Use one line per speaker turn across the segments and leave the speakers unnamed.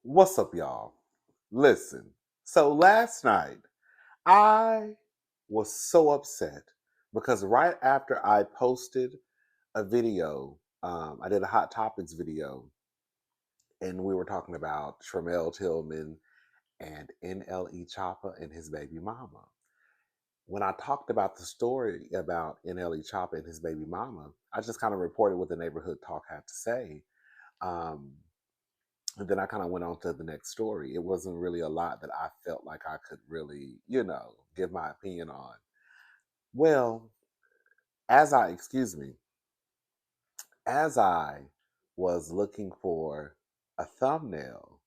What's up, y'all? Listen, so last night I was so upset because right after I posted a video, I did a Hot Topics video, and we were talking about Tremel Tillman and NLE Choppa and his baby mama. When I talked about the story about NLE Choppa and his baby mama, I just kind of reported what the neighborhood talk had to say. Um, And then I kind of went on to the next story. It wasn't really a lot that I felt like I could really, give my opinion on. Well, excuse me, as I was looking for a thumbnail,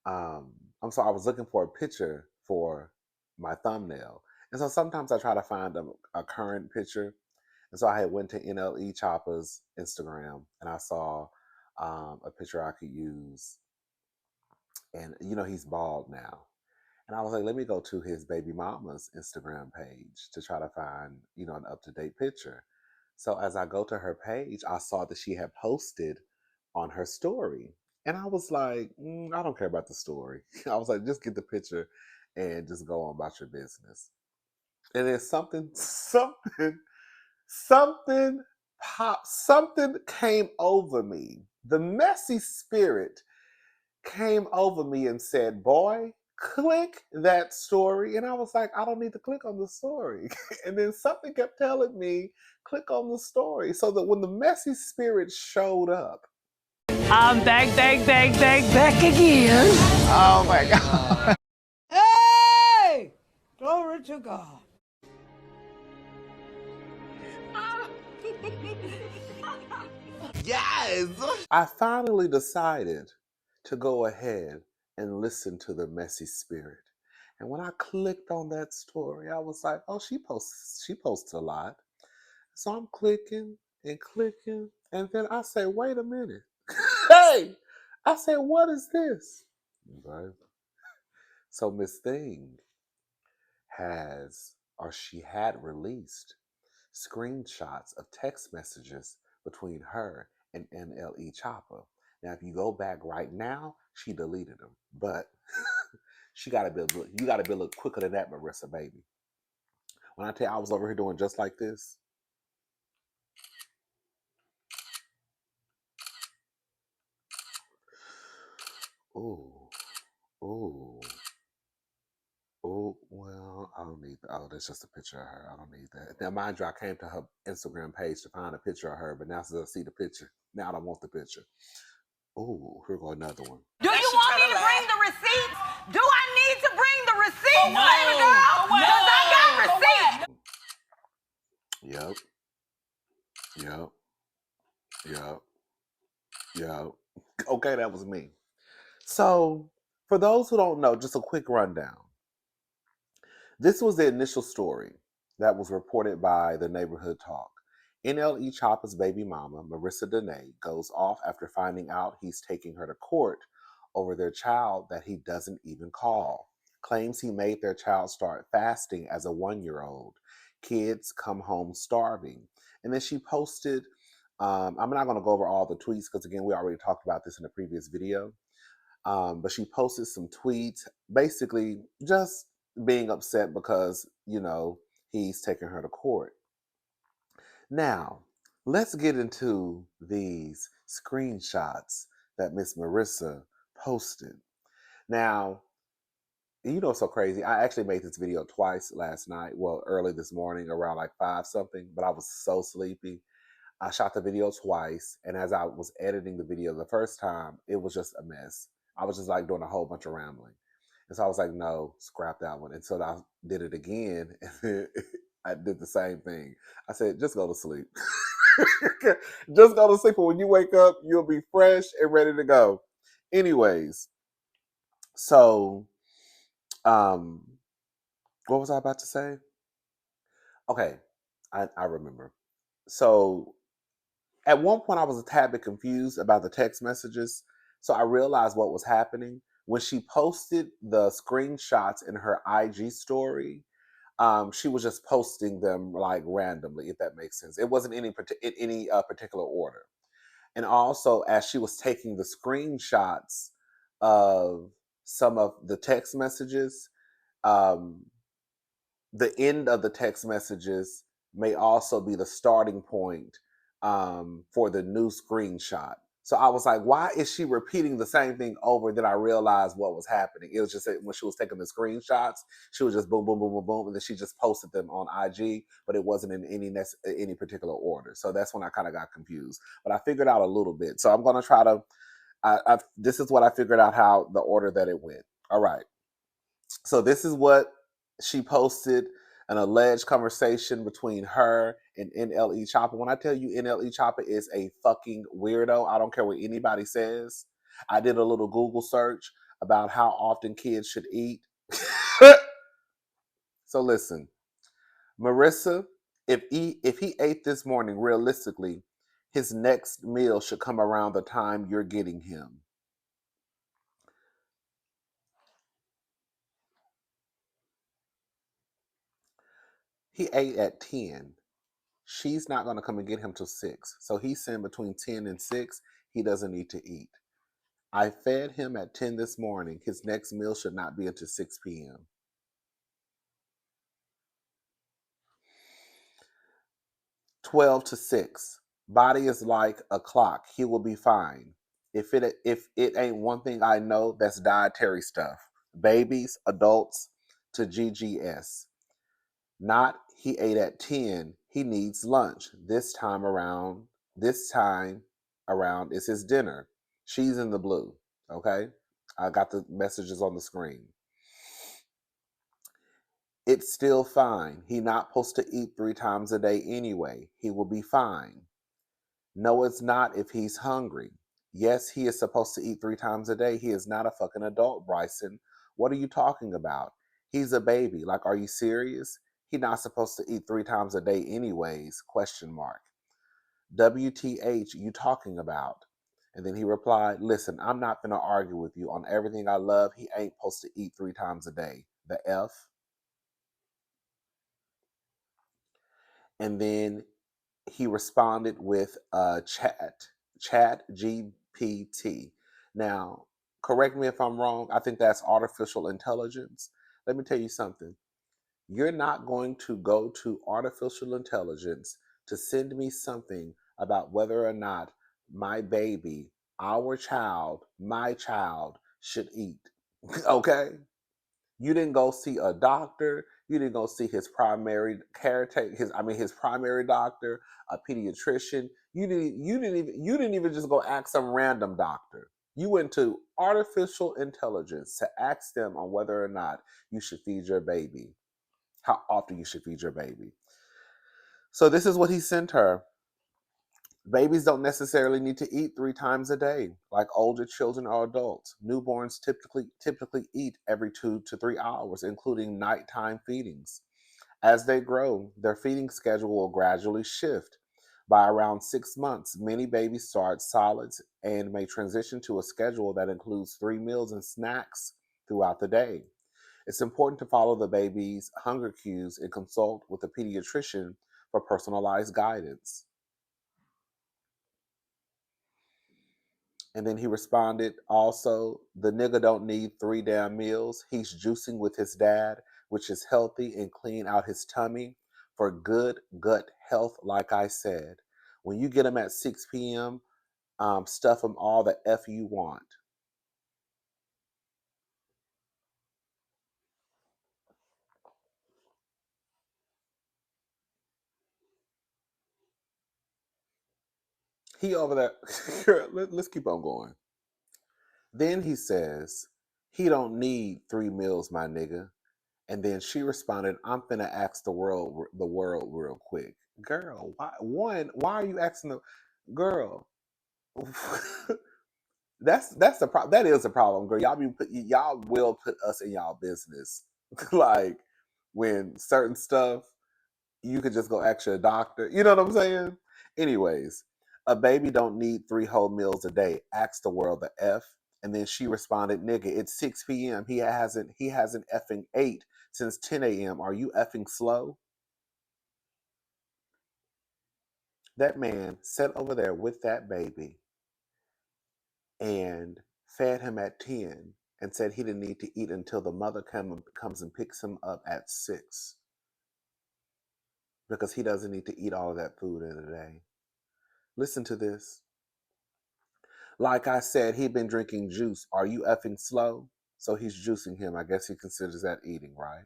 um, I was looking for a picture for my thumbnail. And so sometimes I try to find a current picture. And so I had went to NLE Choppa's Instagram and I saw a picture I could use. And, he's bald now. And I was like, let me go to his baby mama's Instagram page to try to find, an up to date picture. So as I go to her page, I saw that she had posted on her story. And I was like, I don't care about the story. I was like, just get the picture and just go on about your business. And then something something came over me. The messy spirit came over me and said, boy, click that story. And I was like, I don't need to click on the story. And then something kept telling me, click on the story. So that when the messy spirit showed up,
I'm back again.
Oh my God.
Hey! Glory to God.
Yes.
I finally decided to go ahead and listen to the messy spirit. And when I clicked on that story, I was like, oh, she posts a lot. So I'm clicking and clicking. And then I say, wait a minute. Hey, I said, what is this? Right. So Miss Thing she had released screenshots of text messages between her and NLE Choppa. Now, if you go back right now, she deleted them, but you got to be a little quicker than that, Marissa, baby. When I tell you I was over here doing just like this, ooh, ooh. Oh, well, I don't need that. Oh, that's just a picture of her. I don't need that. Now, mind you, I came to her Instagram page to find a picture of her, but now since I see the picture, now I don't want the picture. Oh, here go another one.
Do you want me to bring the receipts? Do I need to bring the receipts, baby girl? Because I got receipts.
Yep, yep, yep, yep. Okay, that was me. So, for those who don't know, just a quick rundown. This was the initial story that was reported by the Neighborhood Talk. NLE Choppa's baby mama, Marissa Dene, goes off after finding out he's taking her to court over their child that he doesn't even call. Claims he made their child start fasting as a 1-year-old. Kids come home starving. And then she posted, I'm not going to go over all the tweets because, again, we already talked about this in a previous video. But she posted some tweets, basically just being upset because, he's taking her to court. Now, let's get into these screenshots that Miss Marissa posted. Now, what's so crazy? I actually made this video twice last night. Well, early this morning around like 5 something, but I was so sleepy. I shot the video twice, and as I was editing the video the first time, it was just a mess. I was just like doing a whole bunch of rambling. And so I was like, no, scrap that one. And so I did it again, and I did the same thing. I said, just go to sleep. Just go to sleep, and when you wake up, you'll be fresh and ready to go. Anyways, so what was I about to say? Okay, I remember. So at one point, I was a tad bit confused about the text messages. So I realized what was happening. When she posted the screenshots in her IG story, she was just posting them like randomly, if that makes sense. It wasn't in any particular order. And also, as she was taking the screenshots of some of the text messages. Um, the end of the text messages may also be the starting point for the new screenshot. So I was like, why is she repeating the same thing over? Then I realized what was happening. It was just that when she was taking the screenshots, she was just boom, boom, boom, boom, boom, and then she just posted them on IG, but it wasn't in any particular order. So that's when I kind of got confused. But I figured out a little bit. So I'm going to try to. This is what I figured out how the order that it went. All right. So this is what she posted: an alleged conversation between her and NLE Choppa. When I tell you NLE Choppa is a fucking weirdo, I don't care what anybody says. I did a little Google search about how often kids should eat. So listen, Marissa, if he ate this morning, realistically, his next meal should come around the time you're getting him. He ate at 10. She's not going to come and get him till 6. So he's saying between 10 and 6, he doesn't need to eat. I fed him at 10 this morning. His next meal should not be until 6 p.m. 12 to 6. Body is like a clock. He will be fine. If it ain't one thing I know, that's dietary stuff. Babies, adults to GGS. Not he ate at 10. He needs lunch. This time around is his dinner. She's in the blue. Okay? I got the messages on the screen. It's still fine. He not supposed to eat 3 times a day anyway. He will be fine. No, it's not if he's hungry. Yes, he is supposed to eat 3 times a day. He is not a fucking adult, Bryson. What are you talking about? He's a baby. Like, are you serious? He not supposed to eat 3 times a day anyways, question mark. WTH you talking about? And then he replied, listen, I'm not going to argue with you on everything I love. He ain't supposed to eat 3 times a day. The F. And then he responded with chat GPT. Now, correct me if I'm wrong. I think that's artificial intelligence. Let me tell you something. You're not going to go to artificial intelligence to send me something about whether or not my baby, our child, my child should eat. Okay? You didn't go see a doctor. You didn't go see his primary caretaker, his primary doctor, a pediatrician. You didn't even just go ask some random doctor. You went to artificial intelligence to ask them on whether or not you should feed your baby, how often you should feed your baby. So this is what he sent her. Babies don't necessarily need to eat 3 times a day, like older children or adults. Newborns typically eat every 2 to 3 hours, including nighttime feedings. As they grow, their feeding schedule will gradually shift. By around 6 months, many babies start solids and may transition to a schedule that includes 3 meals and snacks throughout the day. It's important to follow the baby's hunger cues and consult with a pediatrician for personalized guidance. And then he responded, also, the nigga don't need 3 damn meals. He's juicing with his dad, which is healthy and clean out his tummy for good gut health, like I said. When you get him at 6 p.m., stuff him all the F you want. He over there. Let's keep on going. Then he says, he don't need 3 meals, my nigga. And then she responded, I'm finna ask the world real quick. Girl, why are you asking the girl? That's the problem. That is the problem, girl. Y'all will put us in y'all business. Like when certain stuff you could just go ask your doctor. You know what I'm saying? Anyways, a baby don't need 3 whole meals a day. Ask the world the F. And then she responded, nigga, it's 6 p.m. He hasn't effing ate since 10 a.m. Are you effing slow? That man sat over there with that baby and fed him at 10, and said he didn't need to eat until the mother comes and picks him up at 6 because he doesn't need to eat all of that food in a day. Listen to this. Like I said, he'd been drinking juice. Are you effing slow? So he's juicing him. I guess he considers that eating, right?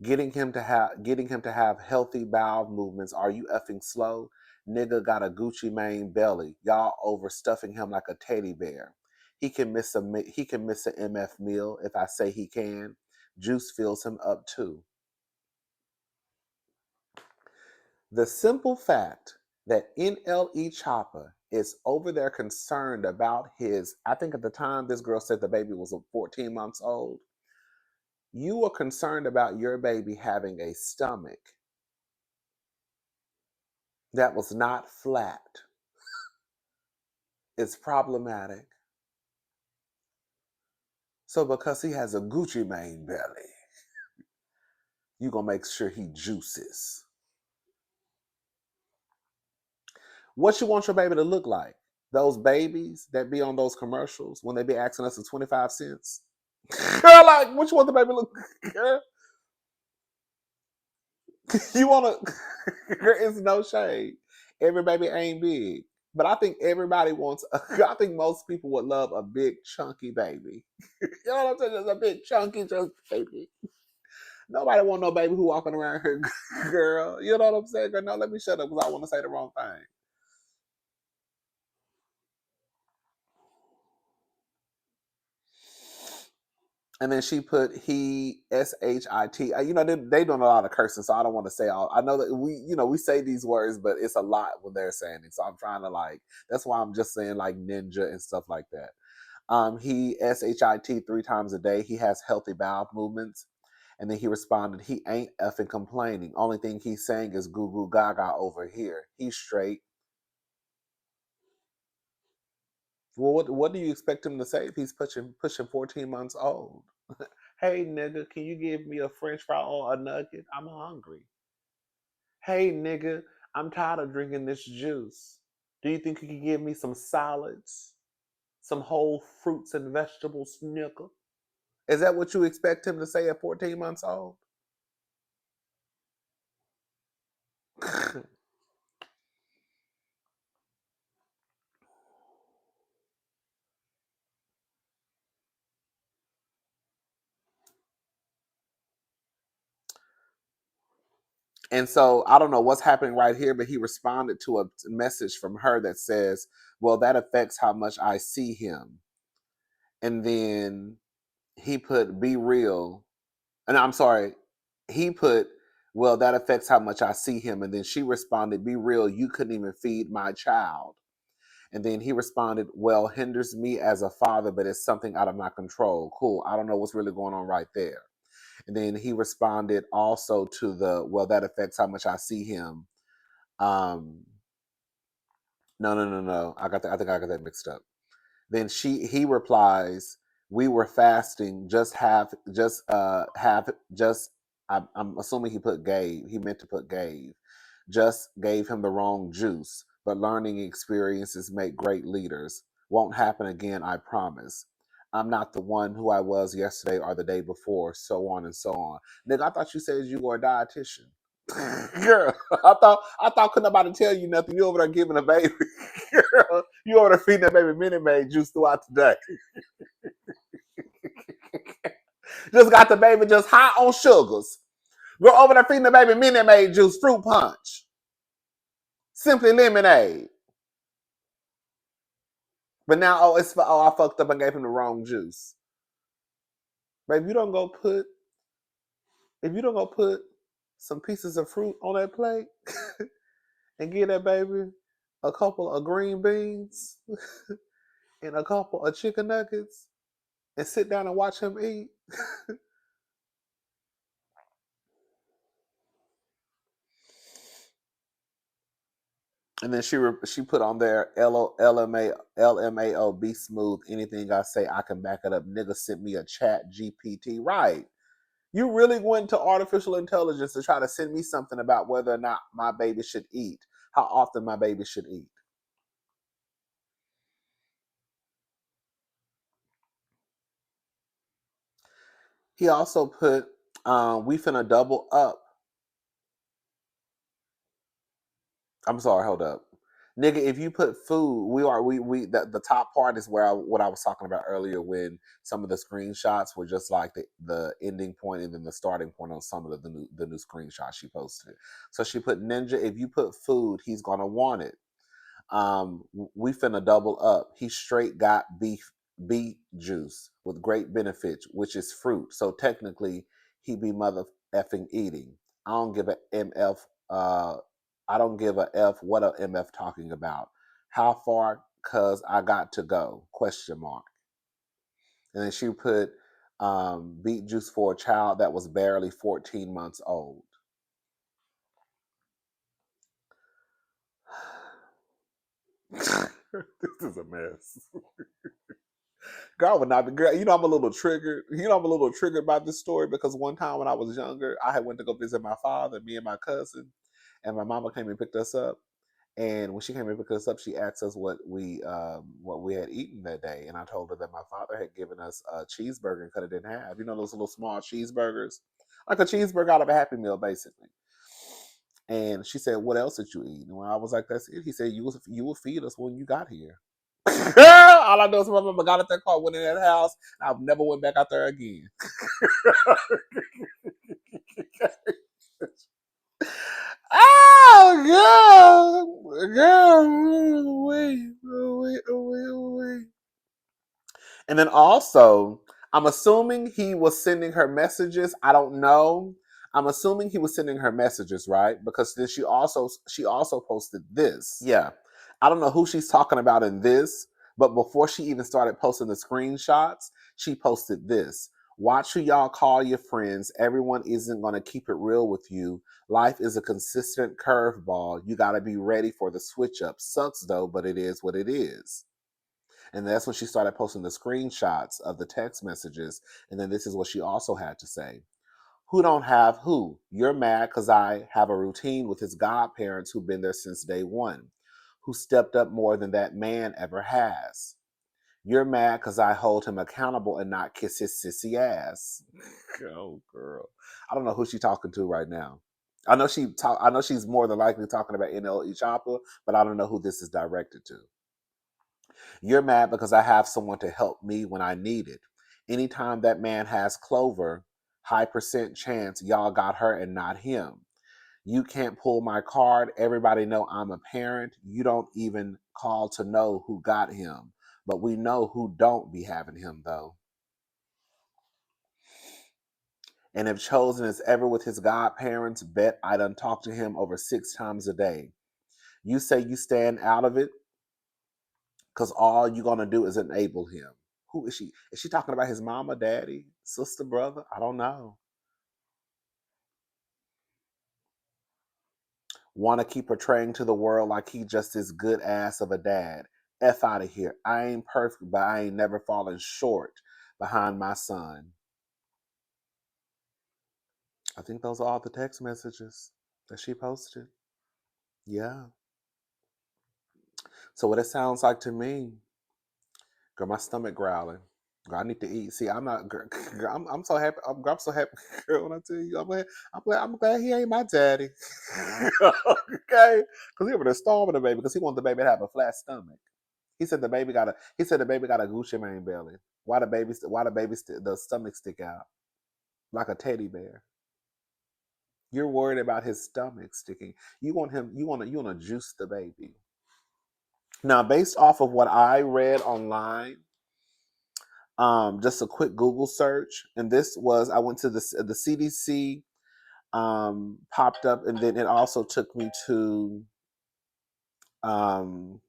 Getting him to have healthy bowel movements. Are you effing slow? Nigga got a Gucci Mane belly. Y'all overstuffing him like a teddy bear. He can miss an MF meal if I say he can. Juice fills him up too. The simple fact that NLE Choppa is over there concerned about his, I think at the time this girl said the baby was 14 months old. You are concerned about your baby having a stomach that was not flat. It's problematic. So because he has a Gucci Mane belly, you're going to make sure he juices. What you want your baby to look like? Those babies that be on those commercials when they be asking us for 25 cents? Girl, like, what you want the baby to look like? Girl, you want to... It's no shade. Every baby ain't big. But I think everybody wants... I think most people would love a big, chunky baby. You know what I'm saying? Just a big, chunky, just baby. Nobody want no baby who walking around here, girl. You know what I'm saying? Girl, no, let me shut up because I want to say the wrong thing. And then she put he shit. You know they doing a lot of cursing, so I don't want to say all. I know that we say these words, but it's a lot when they're saying it. So I'm trying to like. That's why I'm just saying like ninja and stuff like that. He shit 3 times a day. He has healthy bowel movements. And then he responded, he ain't effing complaining. Only thing he's saying is goo goo gaga over here. He's straight. Well, what do you expect him to say if he's pushing 14 months old? Hey, nigga, can you give me a french fry or a nugget? I'm hungry. Hey, nigga, I'm tired of drinking this juice. Do you think you can give me some salads? Some whole fruits and vegetables, nigga? Is that what you expect him to say at 14 months old? And so I don't know what's happening right here, but he responded to a message from her that says, well, that affects how much I see him. And then he put, be real. And I'm sorry, he put, well, that affects how much I see him. And then she responded, be real, you couldn't even feed my child. And then he responded, well, hinders me as a father, but it's something out of my control. Cool. I don't know what's really going on right there. And then he responded also to the, well, that affects how much I see him. No. I think I got that mixed up. Then he replies, we were fasting, I'm assuming he put gave. He meant to put gave. Just gave him the wrong juice. But learning experiences make great leaders. Won't happen again, I promise. I'm not the one who I was yesterday or the day before, so on and so on. Nigga, I thought you said you were a dietitian. Girl, I thought could nobody tell you nothing. You over there giving a baby. Girl, you over there feeding that baby Minute Maid juice throughout the day. Just got the baby just high on sugars. Go over there feeding the baby Minute Maid juice, fruit punch, simply lemonade. But now, I fucked up and gave him the wrong juice. Babe, if you don't go put some pieces of fruit on that plate and give that baby a couple of green beans and a couple of chicken nuggets and sit down and watch him eat. And then she put on there LMAO, be smooth. Anything I say, I can back it up. Nigga sent me a chat GPT. Right. You really went to artificial intelligence to try to send me something about whether or not my baby should eat, how often my baby should eat. He also put, we finna double up. I'm sorry, hold up. Nigga, if you put food, the top part is where what I was talking about earlier when some of the screenshots were just like the ending point and then the starting point on some of the new screenshots she posted. So she put Ninja, if you put food, he's gonna want it. We finna double up. He straight got beet juice with great benefits, which is fruit. So technically, he be mother effing eating. I don't give a mf. I don't give a f what a mf talking about. How far? Cause I got to go. Question mark. And then she put beet juice for a child that was barely 14 months old. This is a mess. Girl, I would not be girl. I'm a little triggered. I'm a little triggered by this story because one time when I was younger, I had went to go visit my father, me and my cousin, and my mama came and picked us up. And when she came and picked us up, she asked us what we had eaten that day, and I told her that my father had given us a cheeseburger and cut it in half. Those little small cheeseburgers, like a cheeseburger out of a Happy Meal, basically. And she said, "What else did you eat?" And when I was like, "That's it," he said, "You will feed us when you got here." All I know is my mama got at that car, went in that house, and I've never went back out there again. Oh God, wait. And then also, I'm assuming he was sending her messages. I don't know. I'm assuming he was sending her messages, right? Because then she also posted this. Yeah. I don't know who she's talking about in this, but before she even started posting the screenshots, she posted this. Watch who y'all call your friends. Everyone isn't going to keep it real with you. Life is a consistent curveball. You got to be ready for the switch up. Sucks though, but it is what it is. And that's when she started posting the screenshots of the text messages. And then this is what she also had to say. Who don't have who? You're mad because I have a routine with his godparents who've been there since day one, who stepped up more than that man ever has. You're mad because I hold him accountable and not kiss his sissy ass. Oh, girl. I don't know who she's talking to right now. I know she's more than likely talking about NLE Choppa, but I don't know who this is directed to. You're mad because I have someone to help me when I need it. Anytime that man has Clover, high percent chance y'all got her and not him. You can't pull my card. Everybody know I'm a parent. You don't even call to know who got him. But we know who don't be having him though. And if Chosen is ever with his godparents, bet I done talk to him over 6 times a day. You say you stand out of it, because all you're going to do is enable him. Who is she? Is she talking about his mama, daddy, sister, brother? I don't know. Want to keep portraying to the world like he just this good ass of a dad. F out of here. I ain't perfect, but I ain't never fallen short behind my son. I think those are all the text messages that she posted. Yeah. So what it sounds like to me, girl, my stomach growling. Girl, I need to eat. See, I'm not. Girl, I'm so happy. I'm so happy, girl. When I tell you, I'm glad he ain't my daddy. Okay, because he would have stormed the baby because he wanted the baby to have a flat stomach. He said the baby got a. He said the baby got a Gucci Mane belly. Why the baby? The stomach stick out like a teddy bear? You're worried about his stomach sticking. You want him. You want to juice the baby. Now, based off of what I read online, just a quick Google search, and this was I went to the CDC, popped up, and then it also took me to um,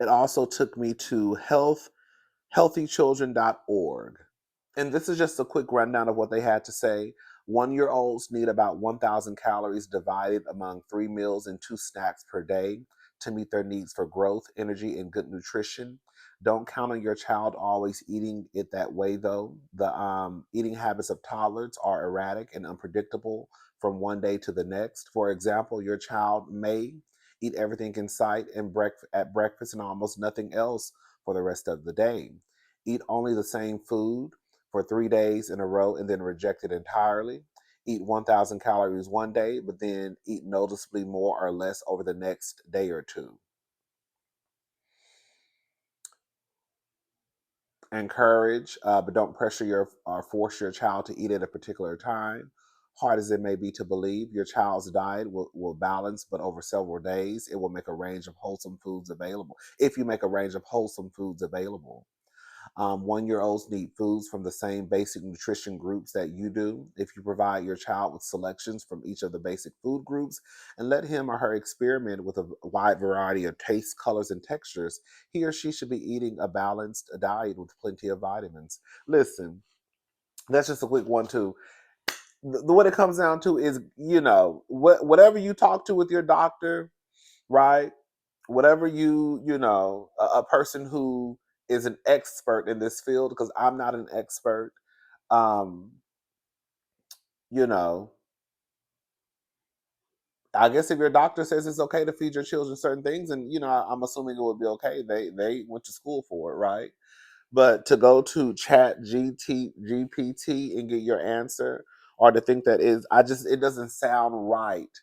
healthychildren.org. And this is just a quick rundown of what they had to say. 1-year-olds need about 1,000 calories divided among 3 meals and 2 snacks per day to meet their needs for growth, energy, and good nutrition. Don't count on your child always eating it that way, though. The eating habits of toddlers are erratic and unpredictable from one day to the next. For example, your child may eat everything in sight and at breakfast and almost nothing else for the rest of the day. Eat only the same food. for 3 days in a row and then reject it entirely. Eat 1,000 calories one day, but then eat noticeably more or less over the next day or two. Encourage, but don't pressure your or force your child to eat at a particular time. Hard as it may be to believe, your child's diet will balance, but over several days, it will make a range of wholesome foods available. If you make a range of wholesome foods available. 1-year-olds need foods from the same basic nutrition groups that you do. If you provide your child with selections from each of the basic food groups and let him or her experiment with a wide variety of tastes, colors, and textures, he or she should be eating a balanced diet with plenty of vitamins. Listen, that's just a quick one, too. What it comes down to is, whatever you talk to with your doctor, right? Whatever a person who is an expert in this field, because I'm not an expert, um, you know, I guess if your doctor says it's okay to feed your children certain things, and I'm assuming it would be okay. They went to school for it, right? But to go to GPT and get your answer, or to think that it doesn't sound right.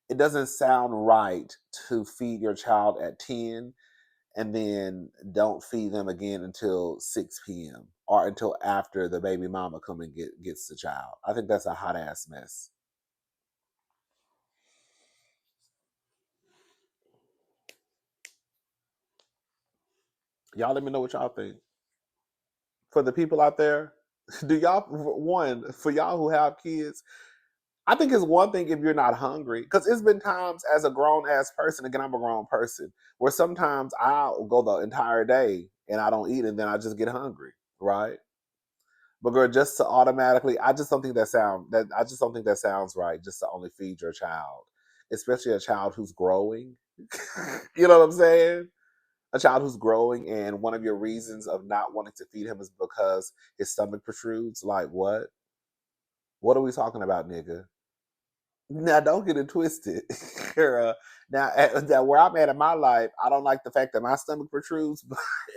It doesn't sound right to feed your child at 10 and then don't feed them again until 6 p.m. or until after the baby mama come and gets the child. I think that's a hot ass mess. Y'all let me know what y'all think. For the people out there, do y'all, for y'all who have kids, I think it's one thing if you're not hungry, because it's been times as a grown ass person, again, I'm a grown person, where sometimes I'll go the entire day and I don't eat and then I just get hungry, right? But girl, just to automatically, I just don't think that sounds right. Just to only feed your child, especially a child who's growing. You know what I'm saying? A child who's growing, and one of your reasons of not wanting to feed him is because his stomach protrudes. Like what? What are we talking about, nigga? Now, don't get it twisted, girl. Now, where I'm at in my life, I don't like the fact that my stomach protrudes,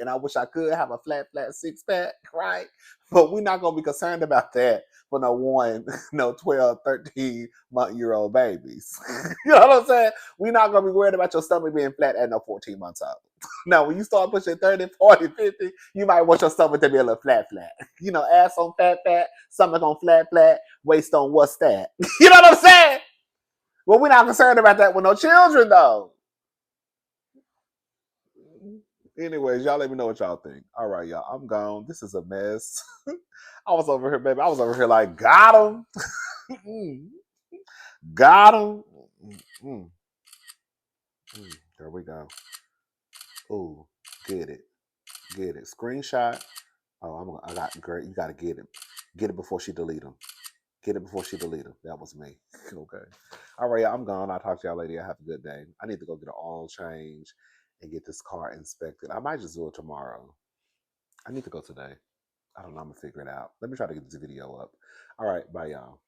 and I wish I could have a flat 6-pack, right? But we're not going to be concerned about that for no 12, 13-month-year-old babies. You know what I'm saying? We're not going to be worried about your stomach being flat at no 14 months old. Now, when you start pushing 30, 40, 50, you might want your stomach to be a little flat. Ass on fat, stomach on flat, waist on what's that? You know what I'm saying? Well, we're not concerned about that with no children, though. Anyways, y'all let me know what y'all think. All right, y'all. I'm gone. This is a mess. I was over here, baby. I was over here like, got him. Got him. There we go. Ooh, get it. Get it. Screenshot. Oh, I got great. You got to get it. Get it before she delete them. Get it before she delete them. That was me. Okay. All right, y'all. I'm gone. I'll talk to y'all later. Have a good day. I need to go get an oil change and get this car inspected. I might just do it tomorrow. I need to go today. I don't know. I'm going to figure it out. Let me try to get this video up. All right. Bye, y'all.